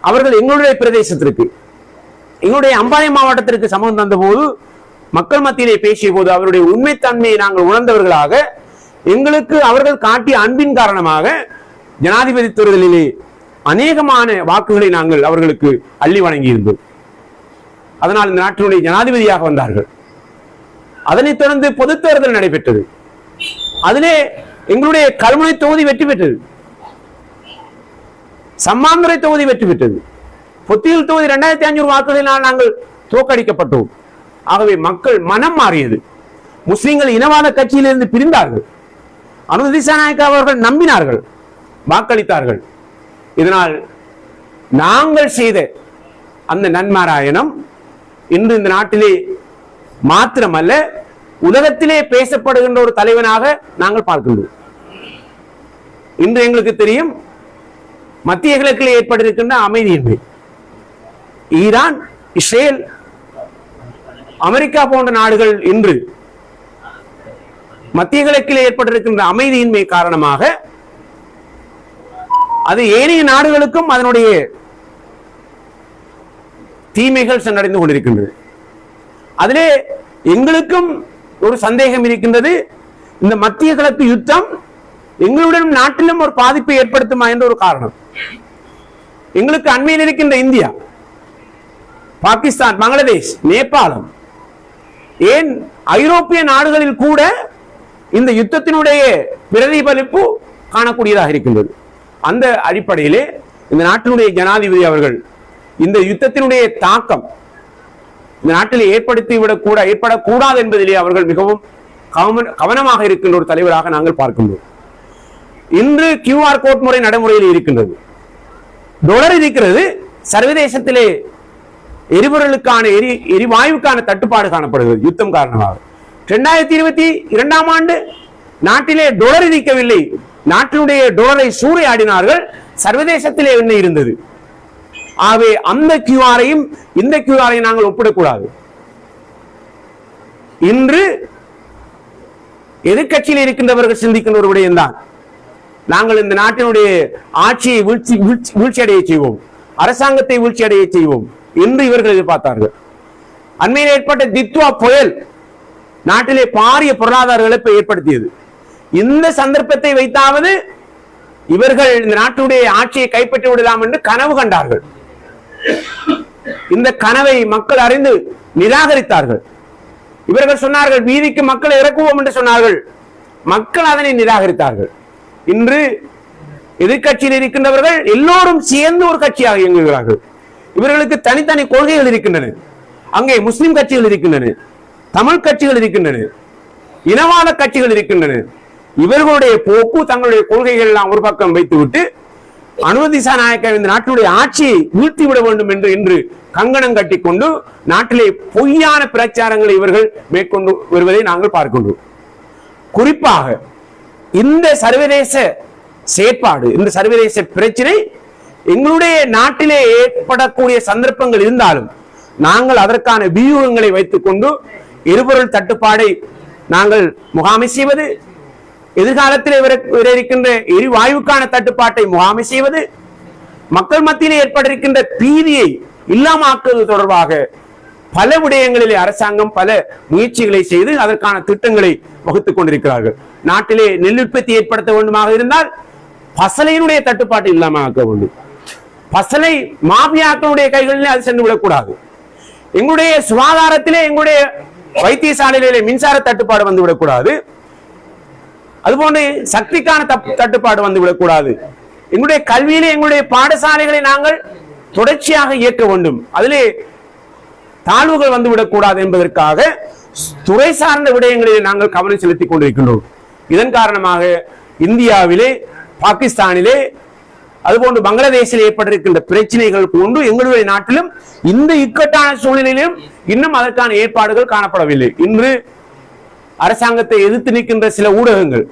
அவர்கள் எங்களுடைய பிரதேசத்திற்கு, எங்களுடைய அம்பாறை மாவட்டத்திற்கு சமூகம் தந்த போது, மக்கள் மத்தியிலே பேசிய போது அவருடைய உண்மைத்தன்மையை நாங்கள் உணர்ந்தவர்களாக, எங்களுக்கு அவர்கள் காட்டிய அன்பின் காரணமாக ஜனாதிபதி தேர்தலிலே அநேகமான வாக்குகளை நாங்கள் அவர்களுக்கு அள்ளி வழங்கியிருந்தோம். அதனால் இந்த நாட்டினுடைய ஜனாதிபதியாக வந்தார்கள். அதனைத் தொடர்ந்து பொது தேர்தல் நடைபெற்றது. அதிலே எங்களுடைய கல்முனை தொகுதி வெற்றி பெற்றது, சம்மாந்துறை தொகுதி வெற்றி பெற்றது, பொத்தியில் தொகுதி 2500 வாக்குகளினால் நாங்கள் தோற்கடிக்கப்பட்டோம். ஆகவே மக்கள் மனம் மாறியது. முஸ்லிம்கள் இனவாத கட்சியிலிருந்து பிரிந்தார்கள். அனுர திசாநாயக்க அவர்கள் நம்பினார்கள், வாக்களித்தார்கள். இதனால் நாங்கள் செய்த அந்த நன்மாராயணம் இன்று இந்த நாட்டிலே மாத்திரமல்ல, உலகத்திலே பேசப்படுகின்ற ஒரு தலைவனாக நாங்கள் பார்க்கின்றோம். இன்று எங்களுக்கு தெரியும், மத்திய கிழக்கில் ஏற்பட்டிருக்கின்ற அமைதியின்மை, ஈரான், இஸ்ரேல், அமெரிக்கா போன்ற நாடுகள் இன்று மத்திய கிழக்கில் ஏற்பட்டிருக்கின்ற அமைதியின்மை காரணமாக அது ஏனைய நாடுகளுக்கும் அதனுடைய தீமைகள் சென்றடைந்து கொண்டிருக்கின்றது. அதிலே எங்களுக்கும் ஒரு சந்தேகம் இருக்கின்றது. இந்த மத்திய கிழக்கு யுத்தம் எங்களுடன் நாட்டிலும் ஒரு பாதிப்பை ஏற்படுத்துமா என்ற ஒரு காரணம். எங்களுக்கு அண்மையில் இருக்கின்ற இந்தியா, பாகிஸ்தான், பங்களாதேஷ், நேபாளம், ஏன் ஐரோப்பிய நாடுகளில் கூட இந்த யுத்தத்தினுடைய பிரதிபலிப்பு காணக்கூடியதாக இருக்கின்றது. அந்த அடிப்படையிலே இந்த நாட்டினுடைய ஜனாதிபதி அவர்கள் இந்த யுத்தத்தினுடைய தாக்கம் இந்த நாட்டில் ஏற்படக்கூடாது என்பதிலே அவர்கள் மிகவும் கவனமாக இருக்கின்ற ஒரு தலைவராக நாங்கள் பார்க்கின்றோம். இன்று QR கோட் முறை நடைமுறையில் இருக்கின்றது. டாலர் இருக்கிறது. சர்வதேசத்திலே எரிபொருளுக்கான எரிவாயுக்கான தட்டுப்பாடு காணப்படுகிறது யுத்தம் காரணமாக. 2022 ஆண்டு நாட்டிலே டாலர் இருக்கவில்லை. நாட்டினுடைய டாலரை சூறையாடினார்கள். சர்வதேசத்திலே என்ன இருந்தது? ஆகவே அந்த கியூஆரையும் இந்த கியூஆரையும் நாங்கள் ஒப்பிடக்கூடாது. இன்று எதிர்கட்சியில் இருக்கின்றவர்கள் சிந்திக்கின்ற ஒரு விடயம்தான், நாங்கள் இந்த நாட்டினுடைய ஆட்சியை வீழ்ச்சியடைய செய்வோம், அரசாங்கத்தை வீழ்ச்சியடைய செய்வோம் என்று இவர்கள் எதிர்பார்த்தார்கள். அண்மையில் ஏற்பட்ட தித்வா புயல் நாட்டிலே பாரிய பொருளாதார இழப்பை ஏற்படுத்தியது. இந்த சந்தர்ப்பத்தை வைத்தாவது இவர்கள் இந்த நாட்டுடைய ஆட்சியை கைப்பற்றி விடலாம் என்று கனவு கண்டார்கள். இந்த கனவை மக்கள் அறிந்து நிராகரித்தார்கள். இவர்கள் சொன்னார்கள் வீதிக்கு மக்களை இறக்குவோம் என்று சொன்னார்கள். மக்கள் அதனை நிராகரித்தார்கள். இன்று எதிர்கட்சியில் இருக்கின்றவர்கள் எல்லோரும் சேர்ந்து ஒரு கட்சியாக இயங்குகிறார்கள். இவர்களுக்கு தனித்தனி கொள்கைகள் இருக்கின்றன. அங்கே முஸ்லிம் கட்சிகள் இருக்கின்றன, தமிழ் கட்சிகள் இருக்கின்றன, இனவாத கட்சிகள் இருக்கின்றன. இவர்களுடைய போக்கு, தங்களுடைய கொள்கைகள் எல்லாம் ஒரு பக்கம் வைத்துவிட்டு அனுமதிசா நாயக்க இந்த நாட்டினுடைய ஆட்சியை வீழ்த்திவிட வேண்டும் என்று இன்று கங்கணம் கட்டிக்கொண்டு நாட்டிலே பொய்யான பிரச்சாரங்களை இவர்கள் மேற்கொண்டு வருவதை நாங்கள் பார்க்கின்றோம். குறிப்பாக இந்த சர்வதேச செயற்பாடு, இந்த சர்வதேச பிரச்சனை எங்களுடைய நாட்டிலே ஏற்படக்கூடிய சந்தர்ப்பங்கள் இருந்தாலும் நாங்கள் அதற்கான வியூகங்களை வைத்துக் கொண்டு எரிபொருள் தட்டுப்பாடை நாங்கள் முகாமை செய்வது, எதிர்காலத்தில் இருக்கின்ற எரிவாயுக்கான தட்டுப்பாட்டை முகாமை செய்வது, மக்கள் மத்தியிலே ஏற்பட்டிருக்கின்ற பீதியை இல்லாமாக்குவது தொடர்பாக பல விடயங்களிலே அரசாங்கம் பல முயற்சிகளை செய்து அதற்கான திட்டங்களை வகுத்துக் கொண்டிருக்கிறார்கள். நாட்டிலே நெல் உற்பத்தி ஏற்படுத்த வேண்டுமாக இருந்தால் பசலையினுடைய தட்டுப்பாட்டை இல்லாமக்க வேண்டும். பசலை மாபியாக்களுடைய கைகளிலே அது சென்று விடக்கூடாது. எங்களுடைய சுகாதாரத்திலே, எங்களுடைய வைத்தியசாலையிலே மின்சார தட்டுப்பாடு வந்து விடக்கூடாது. அதுபோன்று சக்திக்கான தட்டுப்பாடு வந்து விடக்கூடாது. எங்களுடைய கல்வியிலே, எங்களுடைய பாடசாலைகளை நாங்கள் தொடர்ச்சியாக இயக்க வேண்டும். அதிலே தாழ்வுகள் வந்து விடக்கூடாது என்பதற்காக துறை சார்ந்த விடயங்களிலே நாங்கள் கவனம் செலுத்திக் கொண்டிருக்கின்றோம். இதன் காரணமாக இந்தியாவிலே, பாகிஸ்தானிலே, அதுபோன்று பங்களாதேஷில் ஏற்பட்டிருக்கின்ற பிரச்சனைகள் போன்று எங்களுடைய நாட்டிலும் இந்த இக்கட்டான சூழ்நிலையிலும் இன்னும் அதற்கான ஏற்பாடுகள் காணப்படவில்லை. இன்று அரசாங்கத்தை எதிர்த்து நிற்கின்ற சில ஊடகங்கள்,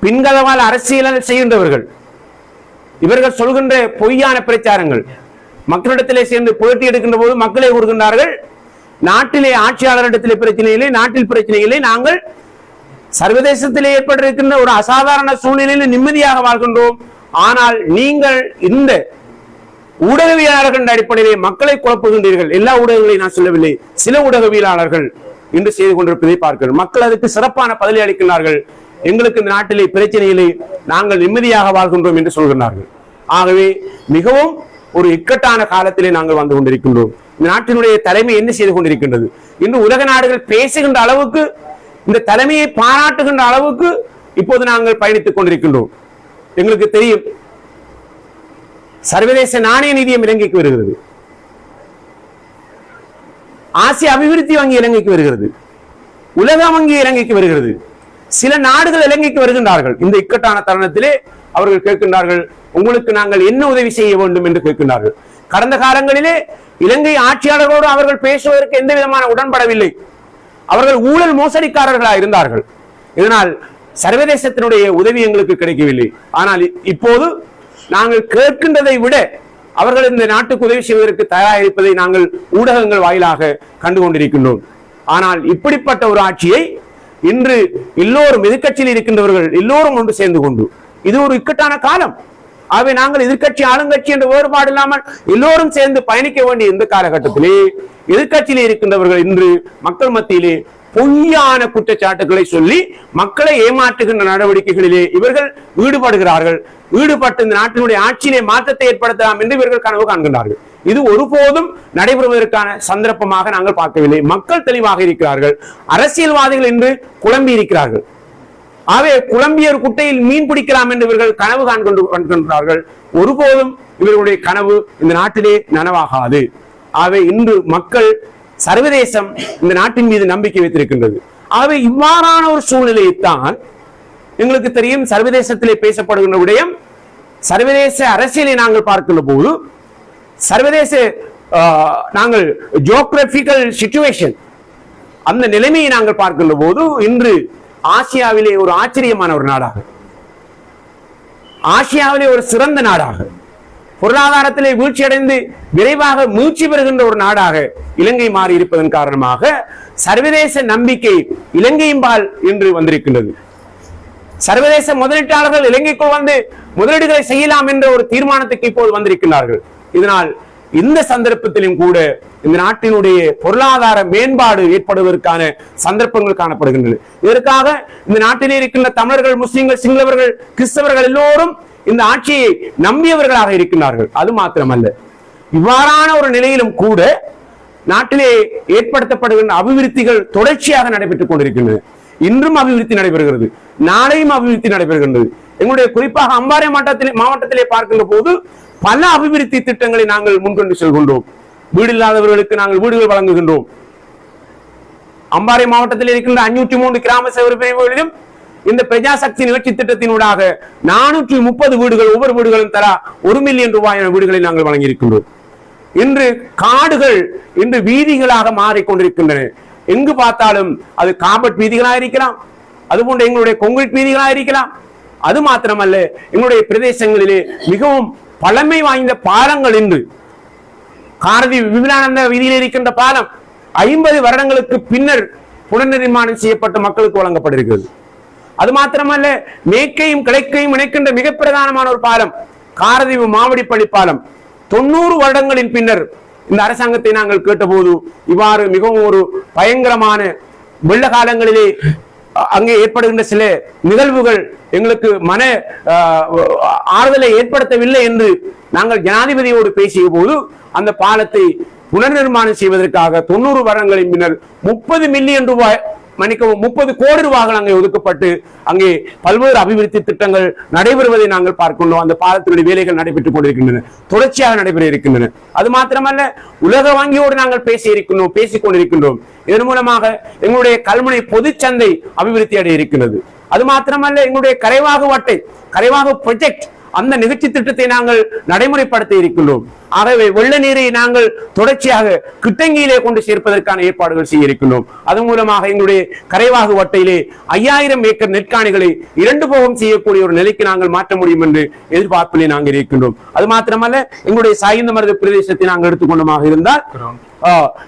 பின்கதவால் அரசியல் செய்கின்றவர்கள், இவர்கள் சொல்கின்ற பொய்யான பிரச்சாரங்கள் மக்களிடத்திலே சேர்ந்து புரட்டி எடுக்கின்ற போது மக்களை கூறுகின்றார்கள், நாட்டிலே ஆட்சியாளரிடத்திலே பிரச்சனை இல்லை, நாட்டில் பிரச்சனை இல்லை, நாங்கள் சர்வதேசத்திலே ஏற்பட்டிருக்கின்ற ஒரு அசாதாரண சூழ்நிலையில் நிம்மதியாக வாழ்கின்றோம். ஆனால் நீங்கள் இந்த ஊடகவியலாளர்கள் அடிப்படையிலே மக்களை குழப்புகின்றீர்கள். எல்லா ஊடகங்களையும் நான் சொல்லவில்லை, சில ஊடகவியலாளர்கள் இன்று செய்து கொண்டிருப்பதை பார்க்கிறோம். மக்கள் அதுக்கு சிறப்பான பதிலை அளிக்கிறார்கள். எங்களுக்கு இந்த நாட்டிலே பிரச்சனையிலே நாங்கள் நிம்மதியாக வாழ்கின்றோம் என்று சொல்கிறார்கள். ஆகவே மிகவும் ஒரு இக்கட்டான காலத்திலே நாங்கள் வந்து கொண்டிருக்கின்றோம். இந்த நாட்டினுடைய தலைமை என்ன செய்து கொண்டிருக்கின்றது? இன்று உலக நாடுகள் பேசுகின்ற அளவுக்கு, இந்த தலைமையை பாராட்டுகின்ற அளவுக்கு இப்போது நாங்கள் பயணித்துக் கொண்டிருக்கின்றோம். எங்களுக்கு தெரியும், சர்வதேச நாணய நிதியம் இலங்கைக்கு வருகிறது, ஆசிய அபிவிருத்தி வங்கி இலங்கைக்கு வருகிறது, உலக வங்கி இலங்கைக்கு வருகிறது, சில நாடுகள் இலங்கைக்கு வருகின்றார்கள். இந்த இக்கட்டான தருணத்திலே அவர்கள் கேட்கின்றார்கள், உங்களுக்கு நாங்கள் என்ன உதவி செய்ய வேண்டும் என்று கேட்கின்றார்கள். கடந்த காலங்களிலே இலங்கை ஆட்சியாளர்களோடு அவர்கள் பேசுவதற்கு எந்த விதமான உடன்படவில்லை. அவர்கள் ஊழல் மோசடிக்காரர்களாக இருந்தார்கள். இதனால் சர்வதேசத்தினுடைய உதவி எங்களுக்கு கிடைக்கவில்லை. ஆனால் இப்போது நாங்கள் கேட்கின்றதை விட அவர்கள் இந்த நாட்டுக்கு உதவி செய்வதற்கு தயாராக இருப்பதை நாங்கள் ஊடகங்கள் வாயிலாக கண்டுகொண்டிருக்கின்றோம். ஆனால் இப்படிப்பட்ட ஒரு ஆட்சியை இன்று எல்லோரும், எதிர்கட்சியில் இருக்கின்றவர்கள் எல்லோரும் ஒன்று சேர்ந்து கொண்டு, இது ஒரு இக்கட்டான காலம், ஆகவே நாங்கள் எதிர்கட்சி ஆளுங்கட்சி என்ற வேறுபாடு இல்லாமல் எல்லோரும் சேர்ந்து பயணிக்க வேண்டிய இந்த காலகட்டத்திலே எதிர்கட்சியிலே இருக்கின்றவர்கள் இன்று மக்கள் மத்தியிலே பொய்யான குற்றச்சாட்டுகளை சொல்லி மக்களை ஏமாற்றுகின்ற நடவடிக்கைகளிலே இவர்கள் ஈடுபடுகிறார்கள். ஈடுபட்டு இந்த நாட்டினுடைய ஆட்சியிலே மாற்றத்தை ஏற்படுத்தலாம் என்று இவர்கள் கனவு காண்கின்றார்கள். இது ஒருபோதும் நடைபெறுவதற்கான சந்தர்ப்பமாக நாங்கள் பார்க்கவில்லை. மக்கள் தெளிவாக இருக்கிறார்கள். அரசியல்வாதிகள் என்று குழம்பி இருக்கிறார்கள். ஆகவே குழம்பியர் குட்டையில் மீன் பிடிக்கலாம் என்று இவர்கள் கனவு காண்கின்றார்கள். ஒருபோதும் இவர்களுடைய கனவு இந்த நாட்டிலே நனவாகாது. ஆகவே இன்று மக்கள் சர்வதேசம் இந்த நாட்டின் மீது நம்பிக்கை வைத்திருக்கின்றது. ஆகவே இவ்வாறான ஒரு சூழ்நிலையைத்தான் எங்களுக்கு தெரியும். சர்வதேசத்திலே பேசப்படுகின்ற விடயம் சர்வதேச அரசியலை நாங்கள் பார்க்கின்ற போது சர்வதேச நாங்கள் ஜியோகிராபிக்கல் சிச்சுவேஷன் அந்த நிலைமையை நாங்கள் பார்க்கின்ற போது இன்று ஆசியாவிலே ஒரு ஆச்சரியமான ஒரு நாடாக, ஆசியாவிலே ஒரு சிறந்த நாடாக, பொருளாதாரத்திலே வீழ்ச்சியடைந்து விரைவாக மீட்சி பெறுகின்ற ஒரு நாடாக இலங்கை மாறி இருப்பதன் காரணமாக சர்வதேச நம்பிக்கை இலங்கையின்பால் இன்று வந்திருக்கின்றது. சர்வதேச முதலீட்டாளர்கள் இலங்கைக்குள் வந்து முதலீடுகளை செய்யலாம் என்ற ஒரு தீர்மானத்துக்கு இப்போது வந்திருக்கிறார்கள். இதனால் இந்த சந்தர்ப்பத்திலும் கூட இந்த நாட்டினுடைய பொருளாதார மேம்பாடு ஏற்படுவதற்கான சந்தர்ப்பங்கள் காணப்படுகின்றன. இதற்காக இந்த நாட்டிலே இருக்கின்ற தமிழர்கள், முஸ்லிம்கள், சிங்களவர்கள், கிறிஸ்தவர்கள் எல்லோரும் இந்த ஆட்சியை நம்பியவர்களாக இருக்கின்றார்கள். அது மாத்திரமல்ல, இவ்வாறான ஒரு நிலையிலும் கூட நாட்டிலே ஏற்படுத்தப்படுகின்ற அபிவிருத்திகள் தொடர்ச்சியாக நடைபெற்றுக் கொண்டிருக்கின்றன. இன்றும் அபிவிருத்தி நடைபெறுகிறது, நாளையும் அபிவிருத்தி நடைபெறுகின்றது. எங்களுடைய குறிப்பாக அம்பாறை மாவட்டத்திலே பார்க்கின்ற போது பல அபிவிருத்தி திட்டங்களை நாங்கள் முன்கொண்டு செல்கின்றோம். வீடு இல்லாதவர்களுக்கு நாங்கள் வீடுகள் வழங்குகின்றோம். அம்பாறை மாவட்டத்தில் இருக்கின்ற 503 கிராம சேவை பிரிவுகளிலும் இந்த பிரஜாசக்தி நிகழ்ச்சி திட்டத்தினூடாக 430 வீடுகள், ஒவ்வொரு வீடுகளும் தரா 1 மில்லியன் ரூபாய் வீடுகளை நாங்கள் வழங்கி இருக்கின்றோம். இன்று காடுகள் இன்று வீதிகளாக மாறிக்கொண்டிருக்கின்றன. எங்கு பார்த்தாலும் அது காபட் வீதிகளாக இருக்கலாம், அதுபோன்று எங்களுடைய கொங்கிரீட் வீதிகளாக இருக்கலாம். அது மாத்திரமல்ல, எங்களுடைய பிரதேசங்களிலே மிகவும் பழமை வாய்ந்த பாலங்கள் இன்று காரதி விமலானந்த வீதியில் இருக்கின்ற பாலம் 50 வருடங்களுக்கு பின்னர் புனர்நிர்மாணம் செய்யப்பட்ட மக்களுக்கு வழங்கப்பட்டிருக்கிறது. அது மாத்திரமல்ல, மேற்கையும் கிழக்கையும் இணைக்கின்ற மிக பிரதானமான ஒரு பாலம் காரதீவு மாவடிப்பள்ளி பாலம் 90 வருடங்களின் பின்னர் இந்த அரசாங்கத்தை நாங்கள் கேட்டபோது இவ்வாறு மிகவும் ஒரு பயங்கரமான வெள்ள காலங்களிலே அங்கே ஏற்படுகின்ற சில நிகழ்வுகள் எங்களுக்கு மன ஆறுதலை ஏற்படுத்தவில்லை என்று நாங்கள் ஜனாதிபதியோடு பேசிய போது அந்த பாலத்தை புனர்நிர்மாணம் செய்வதற்காக 90 வருடங்களின் பின்னர் 30 மில்லியன் ரூபாய், மன்னிக்கவும் 30 கோடி ரூபாய்கள் அங்கே ஒதுக்கப்பட்டு அங்கே பல்வேறு அபிவிருத்தி திட்டங்கள் நடைபெறுவதை நாங்கள் பார்க்கின்றோம். அந்த பாலத்தினுடைய வேலைகள் நடைபெற்றுக் கொண்டிருக்கின்றன, தொடர்ச்சியாக நடைபெற இருக்கின்றன. அது மாத்திரமல்ல, உலக வங்கியோடு நாங்கள் பேசிக் கொண்டிருக்கின்றோம். இதன் மூலமாக எங்களுடைய கல்முனை பொதுச்சந்தை அபிவிருத்தி அடைய இருக்கின்றது. அது மாத்திரமல்ல, எங்களுடைய கரைவாகு ப்ராஜெக்ட் அந்த நிகழ்ச்சி திட்டத்தை நாங்கள் நடைமுறைப்படுத்த இருக்கின்றோம். ஆகவே வெள்ள நீரை நாங்கள் தொடர்ச்சியாக கிட்டங்கியிலே கொண்டு சேர்ப்பதற்கான ஏற்பாடுகள் செய்ய இருக்கின்றோம். அதன் மூலமாக எங்களுடைய கரைவாகு வட்டையிலே 5000 ஏக்கர் நெற்காணிகளை 2 போகம் செய்யக்கூடிய ஒரு நிலைக்கு நாங்கள் மாற்ற முடியும் என்று எதிர்பார்ப்பிலே நாங்கள் இருக்கின்றோம். அது மாத்திரமல்ல, எங்களுடைய சாய்ந்த மருது பிரதேசத்தை நாங்கள் எடுத்துக்கொண்டமாக இருந்தால்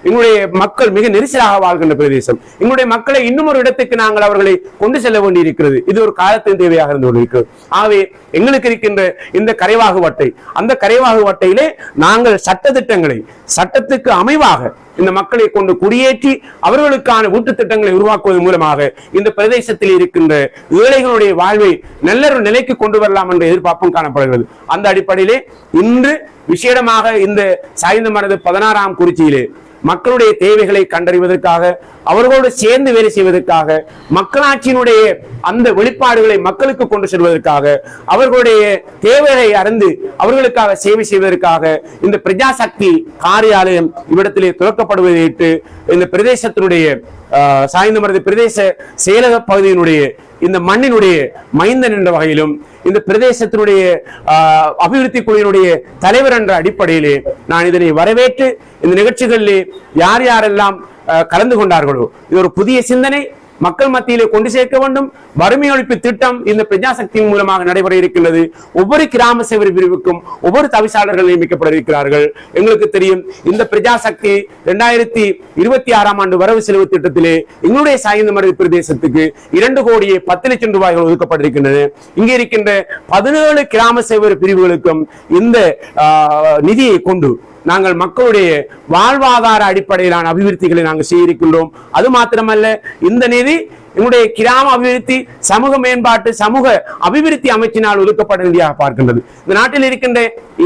எங்களுடைய மக்கள் மிக நெரிசலாக வாழ்கின்ற பிரதேசம். எங்களுடைய மக்களை இன்னும் ஒரு இடத்துக்கு நாங்கள் அவர்களை கொண்டு செல்ல வேண்டி இருக்கிறது. இது ஒரு காலத்தின் தேவையாக இருந்து கொண்டிருக்கிறது. ஆகவே எங்களுக்கு இருக்கின்ற இந்த கரைவாகு வட்டை, அந்த கரைவாகு வட்டையிலே நாங்கள் சட்ட திட்டங்களை சட்டத்துக்கு அமைவாக இந்த மக்களை கொண்டு குடியேற்றி அவர்களுக்கான வீட்டு திட்டங்களை உருவாக்குவதன் மூலமாக இந்த பிரதேசத்தில் இருக்கின்ற ஏழைகளுடைய வாழ்வை நல்ல ஒரு நிலைக்கு கொண்டு வரலாம் என்ற எதிர்பார்ப்பும் காணப்படுகிறது. அந்த அடிப்படையிலே இன்று விசேடமாக இந்த சாய்ந்த மனது 16ஆம் குறிச்சியிலே மக்களுடைய தேவைகளை கண்டறிவதற்காக, அவர்களோடு சேர்ந்து வேலை செய்வதற்காக, மக்களாட்சியினுடைய அந்த வெளிப்பாடுகளை மக்களுக்கு கொண்டு செல்வதற்காக, அவர்களுடைய தேவைகளை அறிந்து அவர்களுக்காக சேவை செய்வதற்காக இந்த பிரஜாசக்தி காரியாலயம் இவ்விடத்திலே துறக்கப்படுவதையிட்டு இந்த பிரதேசத்தினுடைய சாய்ந்த மருது பிரதேச செயலக பகுதியினுடைய இந்த மண்ணினுடைய மைந்தன் என்ற வகையிலும் இந்த பிரதேசத்தினுடைய அபிவிருத்தி குழுவினுடைய தலைவர் என்ற அடிப்படையிலே நான் இதனை வரவேற்று இந்த நிகழ்ச்சிகளிலே யார் யாரெல்லாம் கலந்து கொண்டார்களோ, இது ஒரு புதிய சிந்தனை, மக்கள் மத்தியிலே கொண்டு சேர்க்க வேண்டும். வறுமை ஒழிப்பு திட்டம் இந்த பிரஜாசக்தியின் மூலமாக நடைபெற இருக்கின்றது. ஒவ்வொரு கிராம சேவை பிரிவுக்கும் ஒவ்வொரு தவிசாளர்கள் நியமிக்கப்பட இருக்கிறார்கள். எங்களுக்கு தெரியும், இந்த பிரஜாசக்தி 2026ஆம் ஆண்டு வரவு செலவு திட்டத்திலே எங்களுடைய சாய்ந்தமருது பிரதேசத்துக்கு 2,10,00,000 ரூபாய்கள் ஒதுக்கப்பட்டிருக்கின்றன. இங்கே இருக்கின்ற 17 கிராம சேவை பிரிவுகளுக்கும் இந்த நிதியை கொண்டு நாங்கள் மக்களுடைய வாழ்வாதார அடிப்படையிலான அபிவிருத்திகளை நாங்கள் செய்திருக்கின்றோம். அது மாத்திரமல்ல, இந்த நிதி எங்களுடைய கிராம அபிவிருத்தி, சமூக மேம்பாட்டு, சமூக அபிவிருத்தி அமைச்சினால் ஒதுக்கப்பட நிதியாக பார்க்கின்றது. இந்த நாட்டில் இருக்கின்ற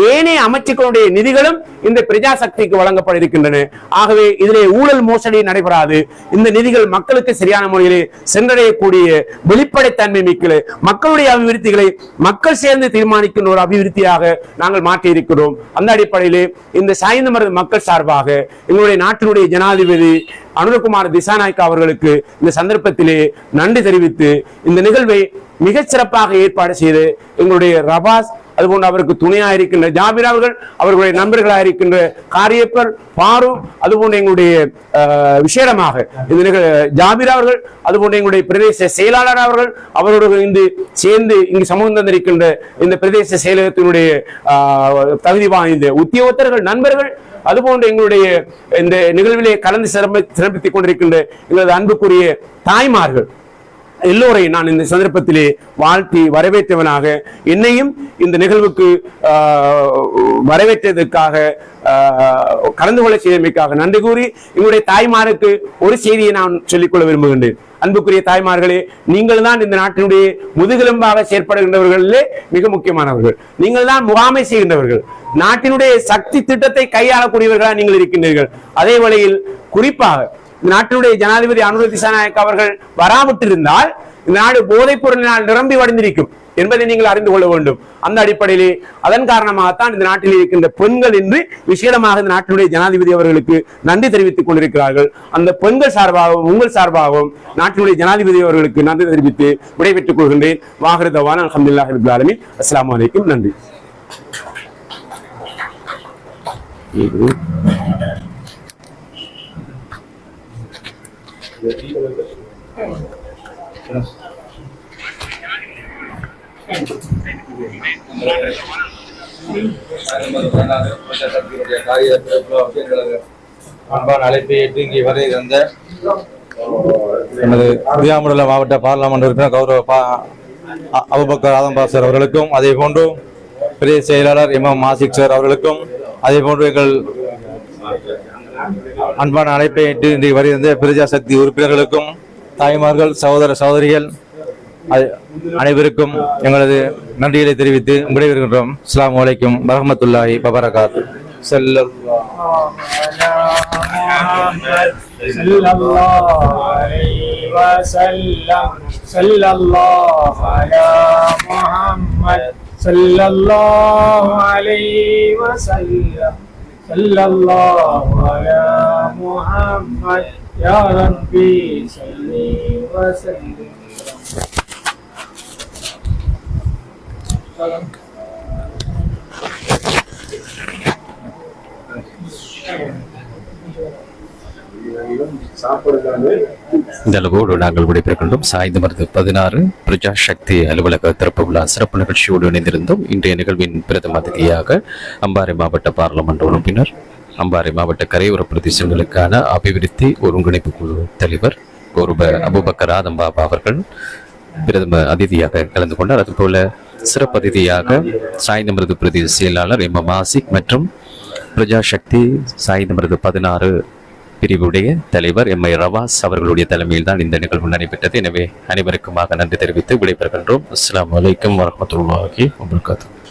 ஏனைய அமைச்சுக்களுடைய நிதிகளும் இந்த பிரஜாசக்திக்கு வழங்கப்பட இருக்கின்றன. ஆகவே இதிலே ஊழல் மோசடி நடைபெறாது. இந்த நிதிகள் மக்களுக்கு சரியான முறையிலே சென்றடையக்கூடிய வெளிப்படைத்தன்மை மிக்க மக்களுடைய அபிவிருத்திகளை மக்கள் சேர்ந்து தீர்மானிக்கின்ற ஒரு அபிவிருத்தியாக நாங்கள் மாற்றி இருக்கிறோம். அந்த அடிப்படையிலே இந்த சாய்ந்தமருது மக்கள் சார்பாக எங்களுடைய நாட்டினுடைய ஜனாதிபதி அனுரகுமார் திசாநாயக்கா அவர்களுக்கு இந்த சந்தர்ப்பத்திலே நன்றி தெரிவித்து இந்த நிகழ்வை மிகச் சிறப்பாக ஏற்பாடு செய்து எங்களுடைய ரபாஸ், அதுபோன்று அவருக்கு துணையாக இருக்கின்ற ஜாபிர் அவர்கள், அவர்களுடைய நண்பர்களாக இருக்கின்ற காரியப்பர் பாரு, அதுபோன்று எங்களுடைய விசேடமாக இந்த ஜாபிர் அவர்கள், அதுபோன்று எங்களுடைய பிரதேச செயலாளர் அவர்கள், அவரோடு இன்று சேர்ந்து இங்கு சமூகம் தந்திருக்கின்ற இந்த பிரதேச செயலகத்தினுடைய தகுதி வாய்ந்த உத்தியோகத்தர்கள், நண்பர்கள், அதுபோன்று எங்களுடைய இந்த நிகழ்விலே கலந்து சிறப்பித்துக் கொண்டிருக்கின்ற எங்களது அன்புக்குரிய தாய்மார்கள் எல்லோரையும் நான் இந்த சந்தர்ப்பத்திலே வாழ்த்தி வரவேற்றவனாக, என்னையும் இந்த நிகழ்வுக்கு வரவேற்றதற்காக, கலந்து கொள்ள செய்தமைக்காக நன்றி கூறி எங்களுடைய தாய்மாருக்கு ஒரு செய்தியை நான் சொல்லிக்கொள்ள விரும்புகின்றேன். அன்புக்குரிய தாய்மார்களே, நீங்கள் தான் இந்த நாட்டினுடைய முதுகெலும்பாக செயற்படுகின்றவர்களிலே மிக முக்கியமானவர்கள். நீங்கள் தான் முகாமை செய்கின்றவர்கள். நாட்டினுடைய சக்தி திட்டத்தை கையாளக்கூடியவர்களாக நீங்கள் இருக்கின்றீர்கள். அதே வேளையில் குறிப்பாக நாட்டினுடைய ஜனாதிபதி அனுர திசாநாயக்கா அவர்கள் வராவிட்டிருந்தால் இந்த நாடு போதைப் பொருளினால் நிரம்பி வடிந்திருக்கும் என்பதை நீங்கள் அறிந்து கொள்ள வேண்டும். அந்த அடிப்படையிலே அதன் காரணமாகத்தான் இந்த நாட்டில் இருக்கின்ற பெண்கள் என்று விசேடமாக இந்த நாட்டினுடைய ஜனாதிபதி அவர்களுக்கு நன்றி தெரிவித்துக் கொண்டிருக்கிறார்கள். அந்த பெண்கள் சார்பாகவும் உங்கள் சார்பாகவும் நாட்டினுடைய ஜனாதிபதி அவர்களுக்கு நன்றி தெரிவித்து விடைபெற்றுக் கொள்கின்றேன். வாஹிருதவான அல்ஹம்துலில்லாஹி ரப்பில் ஆலமீன். அஸ்ஸலாமு அலைக்கும். நன்றி. அன்பான அழைப்பை ஏற்று இங்கே வரை இருந்த நமது புதியாமடல மாவட்ட பாராளுமன்ற உறுப்பினர் கௌரவ அபுபக்கர் ஆதம்பா சார் அவர்களுக்கும், அதே போன்று பிரதேச செயலாளர் இமாம் மாசிக் சார் அவர்களுக்கும், அதே போன்று எங்கள் அன்பான அழைப்பை ஏற்று இன்றைக்கு வருகின்ற பிரஜாசக்தி உறுப்பினர்களுக்கும், தாய்மார்கள், சகோதர சகோதரிகள் அனைவருக்கும் எங்களது நன்றிகளை தெரிவித்து விடைபெறுகின்றோம். அஸ்ஸலாமு அலைக்கும் வரஹ்மத்துல்லாஹி வபரகாத்துஹு. يا ربي صل وسلم. இந்த அளவோடு நாங்கள் விடைபெறுகின்றோம். சாய்ந்தமருது 16 பிரஜா சக்தி அலுவலக திறப்பு விழா சிறப்பு நிகழ்ச்சியோடு இணைந்திருந்தோம். இன்றைய நிகழ்வின் பிரதம அதிதியாக அம்பாறை மாவட்ட பாராளுமன்ற உறுப்பினர், அம்பாறை மாவட்ட கரையோர பிரதேசங்களுக்கான அபிவிருத்தி ஒருங்கிணைப்பு குழு தலைவர் கௌரவ அபுபக்கர் ஆதம்பாபா அவர்கள் பிரதம அதிதியாக கலந்து கொண்டார். அதுபோல சிறப்பு அதிதியாக சாய்ந்தமருது பிரதேச செயலாளர் இமாம் மாசிக் மற்றும் பிரஜா சக்தி சாய்ந்தமருது 16 பிரிவுடைய தலைவர் எம்ஐ ரவாஸ் அவர்களுடைய தலைமையில் தான் இந்த நிகழ்வு நடைபெற்றது. எனவே அனைவருக்குமாக நன்றி தெரிவித்து விடைபெறுகின்றோம். அஸ்ஸலாமு அலைக்கும் வரஹ்மத்துல்லாஹி வபரகாத்துஹு.